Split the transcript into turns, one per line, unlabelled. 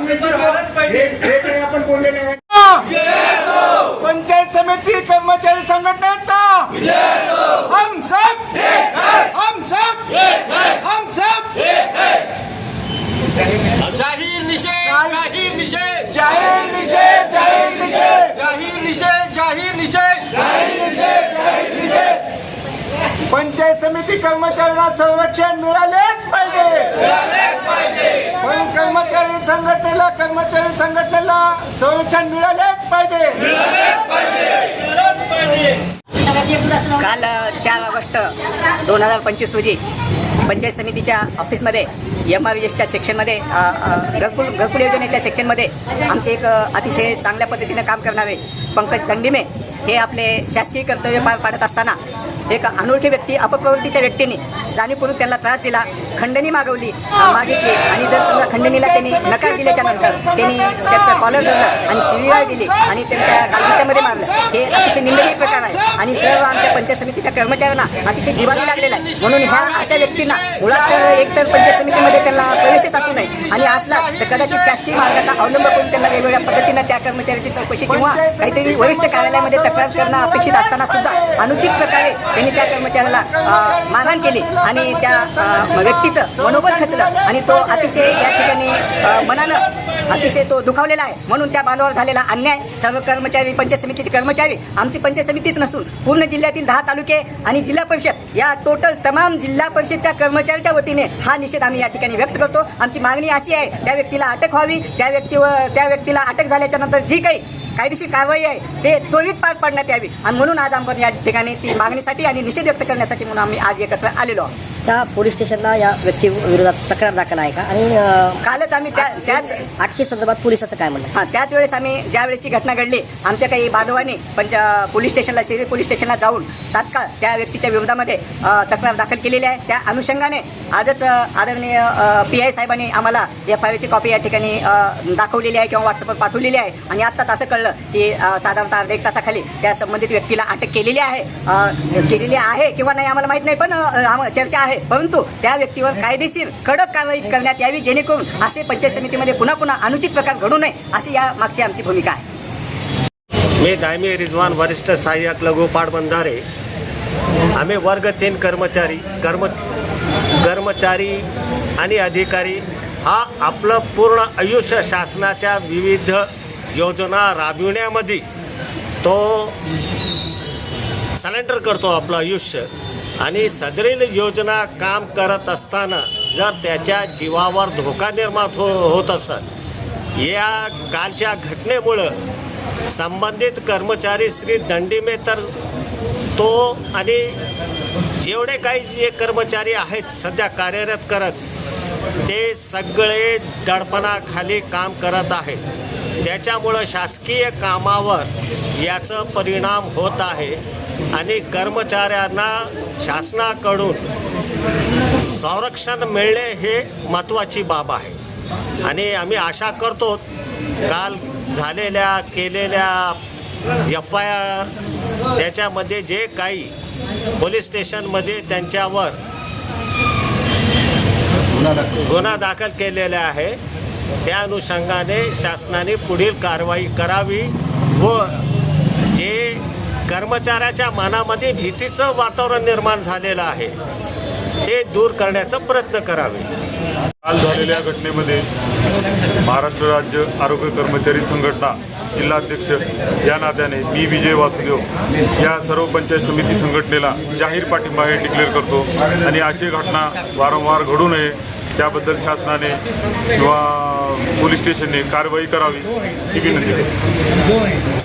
काही आपण बोललेले आहे।
पंचायत समिती कर्मचारी संघटनेचा हम सब हम सब हम सब
जाहीर निषेध जाहीर निषेध
जाहीर निषेध जाहीर निषेध
जाहीर निषेध जाहीर निषेध
जाहीर निषेध जाहीर निषेध पंचायत समिती कर्मचाऱ्यांना संरक्षण मिळालेच पाहिजे पण कर्मचारी संघटनेला संरक्षण मिळालेच पाहिजे।
काल 4 ऑगस्ट 2025 रोजी पंचायत समितीच्या ऑफिसमध्ये MRVSच्या सेक्शनमध्ये घरकुल योजनेच्या सेक्शनमध्ये आमचे एक अतिशय चांगल्या पद्धतीने काम करणारे पंकज दंडिमे हे आपले शासकीय कर्तव्य पार पाडत असताना एक अनोळखी व्यक्ती अपप्रवृत्तीच्या व्यक्तीने जाणीवपूर्वक त्यांना त्रास दिला, खंडणी मागितली आणि जर समजा खंडणीला त्यांनी नकार दिल्याच्या नंतर त्यांनी त्याचं कॉलर धरलं आणि शिवीगाळ दिली आणि त्यांच्या गालबीच्यामध्ये मारलं। हे अतिशय निंदनीय प्रकार आहे आणि सर्व आमच्या पंचायत समितीच्या कर्मचाऱ्यांना अतिशय जिव्हाळा लागलेला आहे। म्हणून ह्या अशा व्यक्तींना मुळात एकतर पंचायत समितीमध्ये त्यांना प्रवेशच असू नये आणि असला तर कदाचित शासकीय मार्गाचा अवलंब करून त्यांना वेगवेगळ्या पद्धतीनं त्या कर्मचाऱ्याची चौकशी किंवा काहीतरी वरिष्ठ कार्यालयामध्ये तक्रार करणं अपेक्षित असताना सुद्धा अनुचित प्रकारे त्यांनी त्या कर्मचाऱ्याला मारहाण केली आणि त्या व्यक्तीचं मनोबल खचलं आणि तो अतिशय या ठिकाणी मनानं अतिशय तो दुखावलेला आहे। म्हणून त्या बांधवावर झालेला अन्याय सर्व कर्मचारी, पंचायत समितीचे कर्मचारी, आमची पंचायत समितीच नसून पूर्ण जिल्ह्यातील 10 तालुके आणि जिल्हा परिषद या टोटल तमाम जिल्हा परिषदच्या कर्मचाऱ्यांच्या वतीने हा निषेध आम्ही या ठिकाणी व्यक्त करतो। आमची मागणी अशी आहे त्या व्यक्तीला अटक व्हावी, त्या व्यक्तीला अटक झाल्याच्या नंतर जी काही कायदेशीर कारवाई आहे ते त्वरित पार पाडण्यात यावी आणि म्हणून आज आपण या ठिकाणी ती मागणीसाठी आणि निषेध व्यक्त करण्यासाठी म्हणून आम्ही आज एकत्र आलेलो आहोत।
त्या पोलीस स्टेशनला या व्यक्ती विरोधात तक्रार दाखल आहे का आणि
कालच आम्ही त्याच
अटके संदर्भात पोलिसाचं काय म्हणणं?
त्याच वेळेस आम्ही ज्यावेळेस ही घटना घडली आमच्या काही बांधवांनी पोलीस स्टेशनला सिव्हिल पोलीस स्टेशनला जाऊन तात्काळ त्या व्यक्तीच्या विरोधामध्ये तक्रार दाखल केलेली आहे। त्या अनुषंगाने आजच आदरणीय PI साहेबांनी आम्हाला FIR ची कॉपी या ठिकाणी दाखवलेली आहे किंवा व्हॉट्सअपवर पाठवलेली आहे आणि आत्ताच असं कळलं की साधारणतः अर्ध्या 1 तासाखाली त्या संबंधित व्यक्तीला अटक केलेली आहे किंवा नाही आम्हाला माहीत नाही, पण चर्चा आहे। परंतु त्या व्यक्तीवर कायदेशीर कडक कारवाई करण्यात यावी जेणेकरून असे पंचायत समितीमध्ये पुन्हा अनुचित प्रकार घडू नये अशी या मागची आमची भूमिका आहे।
मी दायमी रिजवान वरिष्ठ सहाय्यक लघु पाटबंधारे। आम्ही वर्ग 3 कर्मचारी आणि अधिकारी हा आपलं पूर्ण आयुष्य शासनाच्या विविध योजना राबविण्यामध्ये तो सरेंडर करतो आपलं आयुष्य आणि सदरील योजना काम करत असताना जर त्याच्या जीवावर धोका निर्माण होत असेल या कालच्या घटनेमुळं संबंधित कर्मचारी श्री दंडिमे तर तो आणि जेवढे काही जे कर्मचारी आहेत सध्या कार्यरत करत ते सगळे दडपणाखाली काम करत आहेत। त्याच्यामुळं शासकीय कामावर याचा परिणाम होत आहे आणि कर्मचाऱ्यांना शासनाकडून संरक्षण मिळणे हे महत्त्वाची बाब आहे आणि आम्ही आशा करतो काल केलेल्या FIR त्याच्यामध्ये जे काही पोलीस स्टेशनमध्ये त्यांच्यावर गुन्हा दाखल केलेला आहे त्या अनुषंगाने शासनाने पुढील कारवाई करावी व जे कर्मचाऱ्याच्या मनामध्ये भीतीचं वातावरण निर्माण झालेलं आहे ते दूर करण्याचा प्रयत्न करावे।
काल झालेल्या घटनेमध्ये महाराष्ट्र राज्य आरोग्य कर्मचारी संघटना जिल्हाध्यक्ष या नात्याने मी विजय वासुदेव या सर्व पंचायत समिती संघटनेला जाहीर पाठिंबा हे डिक्लेअर करतो आणि अशी घटना वारंवार घडू नये त्याबद्दल शासनाने किंवा पोलीस स्टेशनने कारवाई करावी ही विनंती करतो।